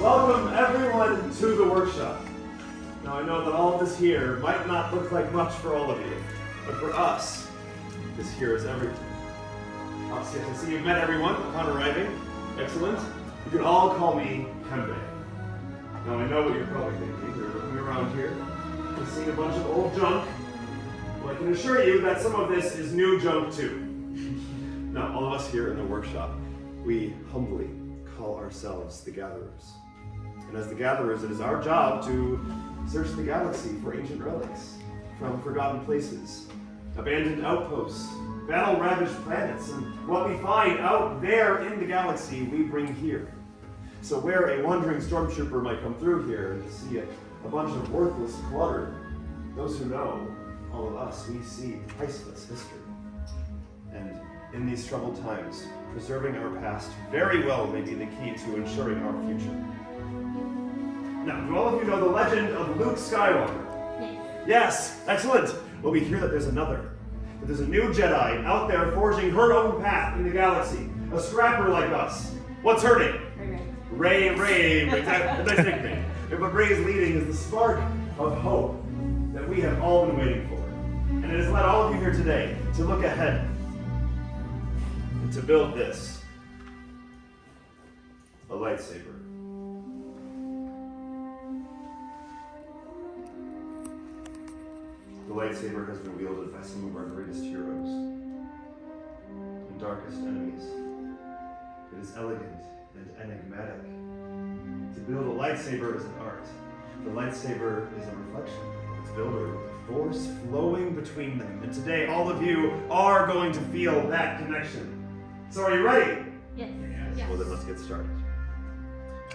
Welcome everyone to the workshop. Now I know that all of this here might not look like much for all of you, but for us, this here is everything. Obviously, I can see you've met everyone upon arriving. Excellent. You can all call me Kembe. Now I know what you're probably thinking. You're looking around here, you're seeing a bunch of old junk. Well, I can assure you that some of this is new junk too. Now, all of us here in the workshop, we humbly call ourselves the Gatherers. And as the Gatherers, it is our job to search the galaxy for ancient relics from forgotten places, abandoned outposts, battle-ravaged planets, and what we find out there in the galaxy, we bring here. So where a wandering stormtrooper might come through here and see a bunch of worthless clutter, those who know, all of us, we see priceless history. And in these troubled times, preserving our past very well may be the key to ensuring our future. Now, do all of you know the legend of Luke Skywalker? Yes, excellent. Well, we hear that there's another. That there's a new Jedi out there forging her own path in the galaxy. A scrapper like us. What's her name? Ray. Nice nickname. And what Ray is leading is the spark of hope that we have all been waiting for. And it has led all of you here today to look ahead and to build this. A lightsaber. The lightsaber has been wielded by some of our greatest heroes and darkest enemies. It is elegant and enigmatic. To build a lightsaber is an art. The lightsaber is a reflection of its builder, with the force flowing between them. And today, all of you are going to feel that connection. So are you ready? Yes. Well, then let's get started.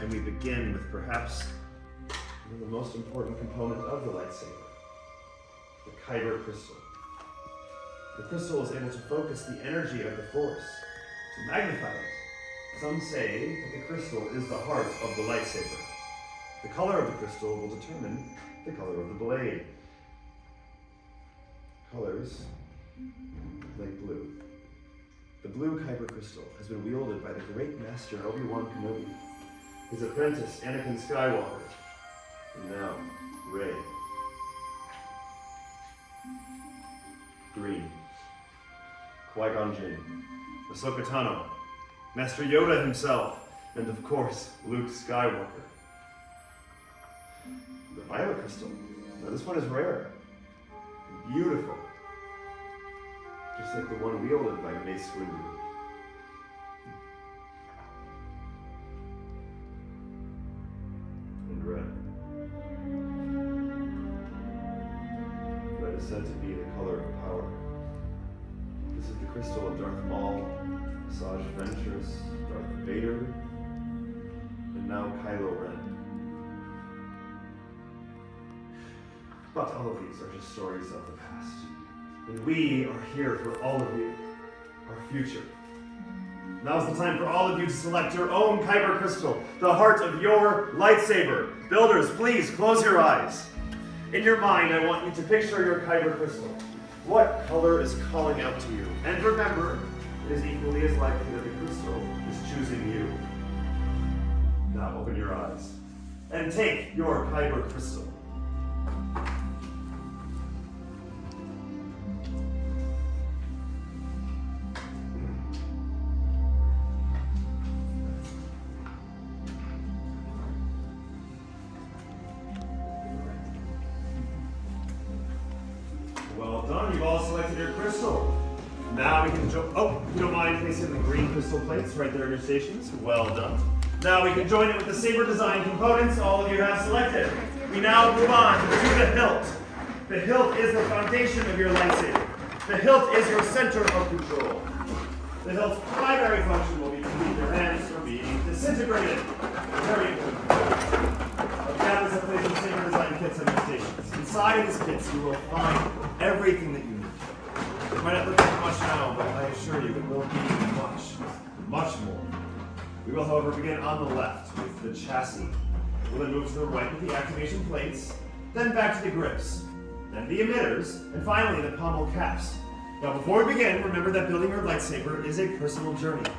And we begin with perhaps one of the most important components of the lightsaber. The kyber crystal. The crystal is able to focus the energy of the force, to magnify it. Some say that the crystal is the heart of the lightsaber. The color of the crystal will determine the color of the blade. Colors like blue. The blue kyber crystal has been wielded by the great master Obi-Wan Kenobi, his apprentice Anakin Skywalker, and now Rey. Green. Qui-Gon Jinn, Ahsoka Tano, Master Yoda himself, and of course, Luke Skywalker. The violet crystal. Now this one is rare. Beautiful. Just like the one wielded by Mace Windu. And red. Red is said to be the color of power. This is the crystal of Darth Maul, Asajj Ventress, Darth Vader, and now Kylo Ren. But all of these are just stories of the past. And we are here for all of you, our future. Now's the time for all of you to select your own kyber crystal, the heart of your lightsaber. Builders, please close your eyes. In your mind, I want you to picture your kyber crystal. What color is calling out to you? And remember, it is equally as likely that the crystal is choosing you. Now open your eyes and take your kyber crystal. Well done, you've all selected your crystal. Now we can if you don't mind placing the green crystal plates right there in your stations. Well done. Now we can join it with the saber design components all of you have selected. We now move on to the hilt. The hilt is the foundation of your lightsaber. The hilt is your center of control. The hilt's primary function will be to keep your hands from being disintegrated. Very important. Gathers a place of saber design kits on your stations. Inside of these kits you will find everything that you need. It might not look like much now, but I assure you it will be much more. We will, however, begin on the left with the chassis. We'll then move to the right with the activation plates, then back to the grips, then the emitters, and finally the pommel caps. Now before we begin, remember that building your lightsaber is a personal journey.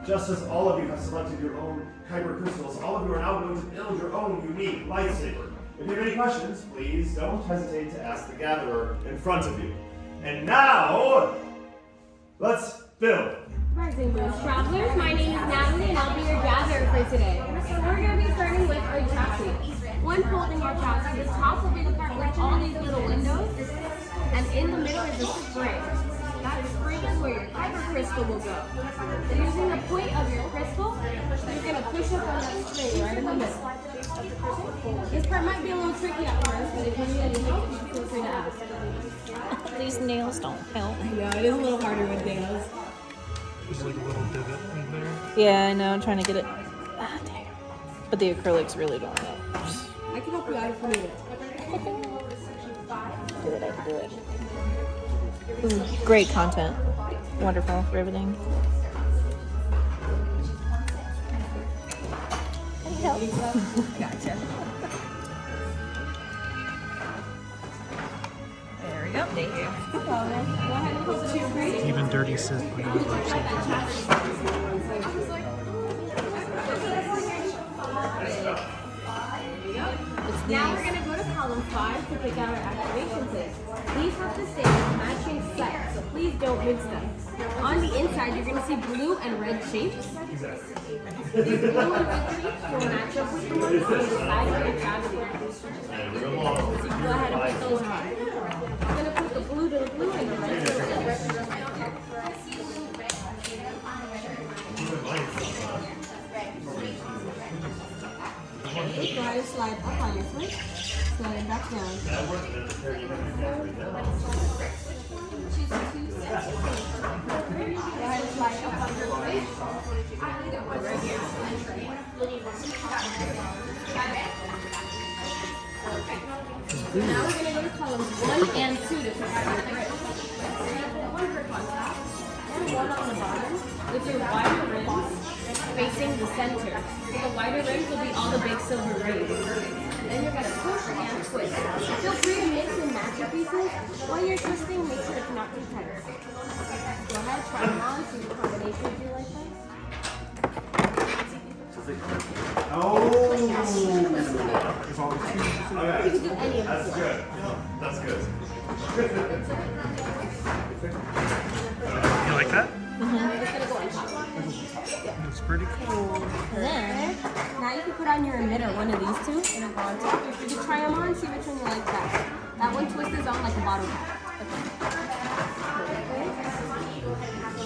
Just as all of you have selected your own kyber crystals, all of of you are now going to build your own unique lightsaber. If you have any questions, please don't hesitate to ask the gatherer in front of you. And now, let's build. Rising Blues travelers, my name is Natalie and I'll be your gatherer for today. So we're going to be starting with our chassis. When holding our chassis, the top will be the part with all these little windows, and in the middle is a spring. That spring is where your kyber crystal will go. So using the point of your crystal, you're going to push up on that spring right in the middle. This part might be a little tricky at first, but if you need any help, you feel free to ask. These nails don't help. I know, it is a little harder with nails. There's like a little divot in there. Yeah, I know. I'm trying to get it. Ah, dang. But the acrylics really don't help. I can help you out if you need it. Do it. I can do it. Ooh, great content. Wonderful riveting. Any help? Gotcha. There we go. Thank you. Go ahead and hold it to your face. Even dirty scissors. Now we're going to go to column 5 to pick out our activation plates. These have to stay in matching sets, so please don't mix them. On the inside, you're going to see blue and red shapes. These blue and red shapes will match up with the ones on the side of your cavity. So you can go ahead and put those on. I'm going to put the blue to the blue and the red to the red. Okay, go ahead and slide up on your foot. Slide it back down. Go ahead and slide up on your foot. Right here. Now we're going to go to columns 1 and 2 to pick out your grip. One grip on top and one on the bottom with your wider rims facing the center. So the wider rims will be all the big silver rings. Then you're going to push and twist. Feel free to mix and match your pieces. While you're twisting, make sure it's not too tight. Go ahead, try them on, see the combinations you like best. Oh! You can do any of That's them. good. That's good. You like that? It's going to go on top. It's pretty cool. Then, now you can put on your emitter, one of these two, and it'll go on top. You can try them on, see which one you like best. That one twists on like a bottle cap.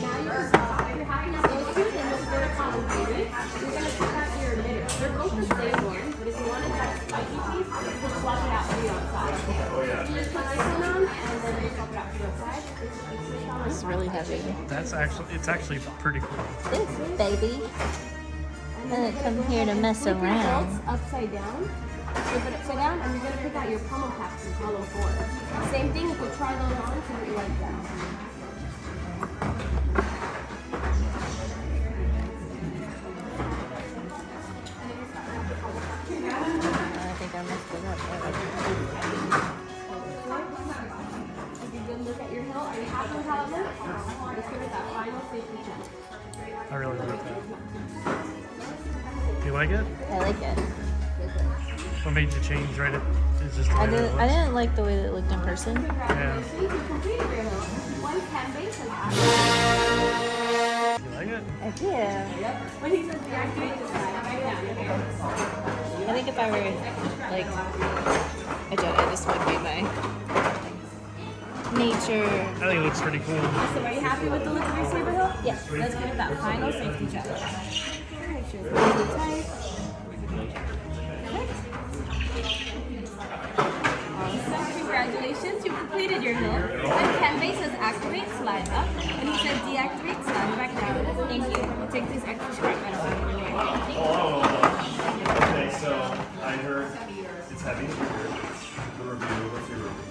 Now you can stop. If you're having an issue, then you'll go to column 3. You're going to pick out your emitter. They're both the same one, but if you want to have a spiky piece, you can swap it out for you outside. You just put this one on, and then you swap it out for you outside. It's really heavy. It's actually pretty cool. Thanks, baby. And then it come here to mess Flip your around. belts upside down. Flip it upside down, and you're going to pick out your pummel caps in column 4. Same thing, you can try those on, see what you like best. I think I messed it up. If you good look at your hilt, are you happy with how it looks? Let's give it that final safety check. I really like that. You like it? I like it. What made you change? Right? It's just the I way that it didn't. I looks. didn't like the way that it looked in person. Congratulations, you completed your hilt. One can base has activated. You like it? I do. When he says deactivate this side, right down. I think if I were like a Jedi, this would be my nature. I think it looks pretty cool. So are you happy with the look of your saber hilt? Yes. Let's give it that final safety check. Make sure it's really tight. Awesome. Congratulations, you completed your hilt. When Canvas says activate, slide up. When he says deactivate, slide back down. Thank you. We'll take this extra scrap metal out of your way. Oh, okay, so I heard it's heavy. The review, what's your review?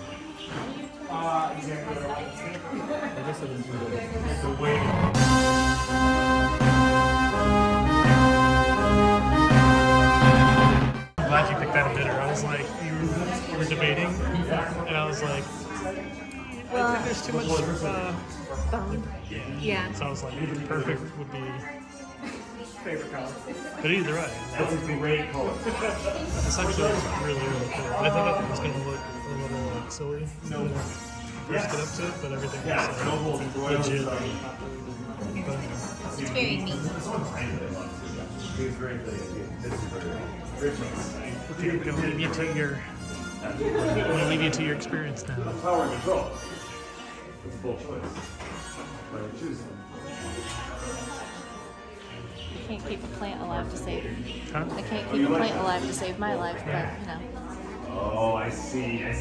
The weight. I'm glad you picked that emitter. I was like, you were debating, and I was like, I think there's too much. Yeah. So I was like, either perfect would be favorite color. But either way, That's a great color. this actually looks really, really cool. I thought it was going to look a little like silly when I first get up to it, but everything Yeah, looks noble, royal, legit. but It's very neat. someone behind it, I love too. He's very good. This is very choice. I'm going to leave you to your experience now. Power and control. It's a full choice. But I choose them. I can't keep a plant alive to save. Huh? I can't keep a plant alive to save my life, but you know. Oh, I see. Yes,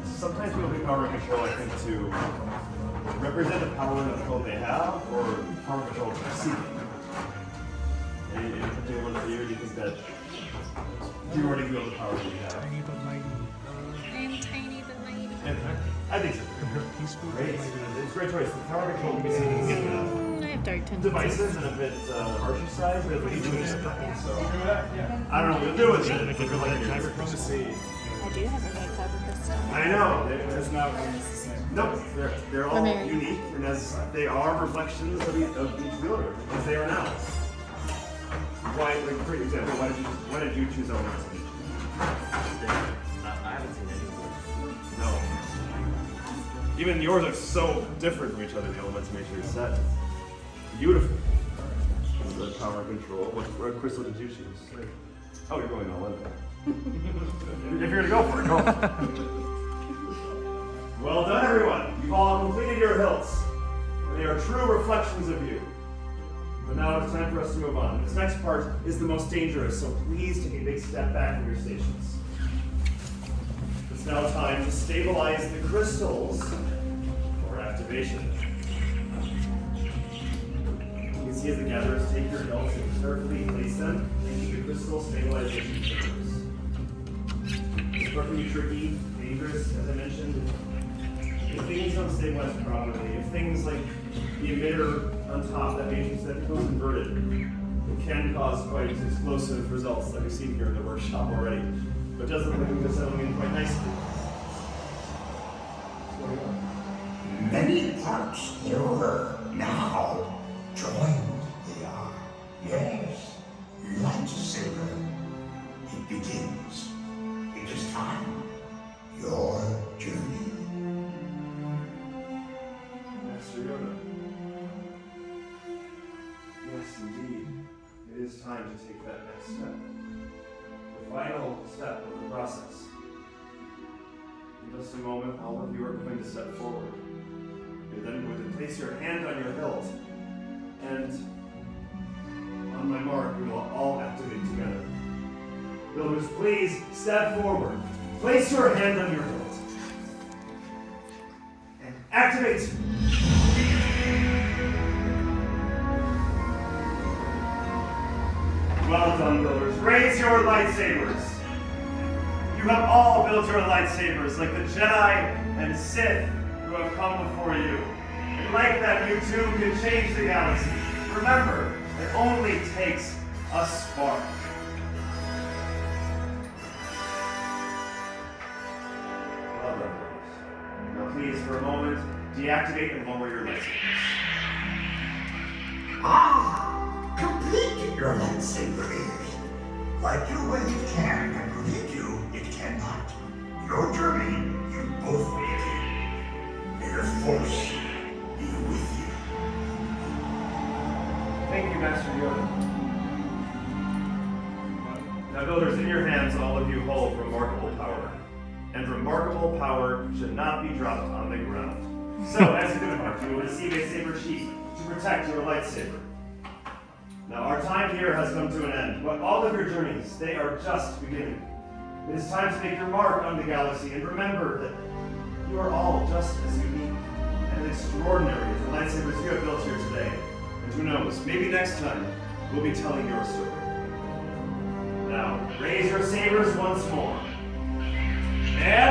sometimes people do power and control, I think, to represent the power and control they have, or power and control to receive it. Any particular one for you? Do you think that you already feel the power that you have? Tiny but mighty. I'm tiny but mighty. I think so. Peaceful but Great. mighty. It's a great choice. The power and control can be seen as I have dark tendencies. devices and a bit harsher side, but each one is different. So I don't know what you'll do with it. Make it You're like a like kyber crystal. I do have a red kyber crystal. I know. There's not. Nope. They're all married. unique, and as they are reflections of each wielder, as they are now. Why, like, for example, why did you choose elements of each? I haven't seen any. No. Even yours are so different from each other. The elements of nature set. Beautiful. The power and control. What crystal did you choose? Oh, you're going all in. If you're gonna go for it, go. Well done, everyone. You've all completed your hilts. And they are true reflections of you. But now it's time for us to move on. This next part is the most dangerous, so please take a big step back from your stations. It's now time to stabilize the crystals for activation. You can see as the gatherers take your hilts and carefully place them into the crystal stabilization chambers. This part can be tricky, dangerous, as I mentioned. If things don't stabilize properly, if things like the emitter on top, that matrix that becomes inverted, it can cause quite explosive results that we've seen here in the workshop already. But it does look like it's settling in quite nicely. Many parts there were. Now, joined they are. Yes, lightsaber. It begins. It is time. Your journey. Master Yoda. Yes, indeed. It is time to take that next step. The final step of the process. In just a moment, all of you are going to step forward. You're then going to place your hand on your hilt, and on my mark, we will all activate together. Builders, please step forward. Place your hand on your hilt. And activate! Well done, builders. Raise your lightsabers. You have all built your lightsabers like the Jedi and Sith who have come before you. And like that, you too can change the galaxy. Remember, it only takes a spark. Well done, builders. Now please, for a moment, deactivate and lower your lightsabers. Complete your lightsaber is. Like your wave can complete you, it cannot. Your journey, you both begin. May the Force be with you. Thank you, Master Yoda. Now, builders, in your hands, all of you hold remarkable power. And remarkable power should not be dropped on the ground. So, as you depart, you will receive a saber sheath to protect your lightsaber. Now, our time here has come to an end, but all of your journeys, they are just beginning. It is time to make your mark on the galaxy, and remember that you are all just as unique and extraordinary as the lightsabers you have built here today. And who knows, maybe next time, we'll be telling your story. Now, raise your sabers once more. And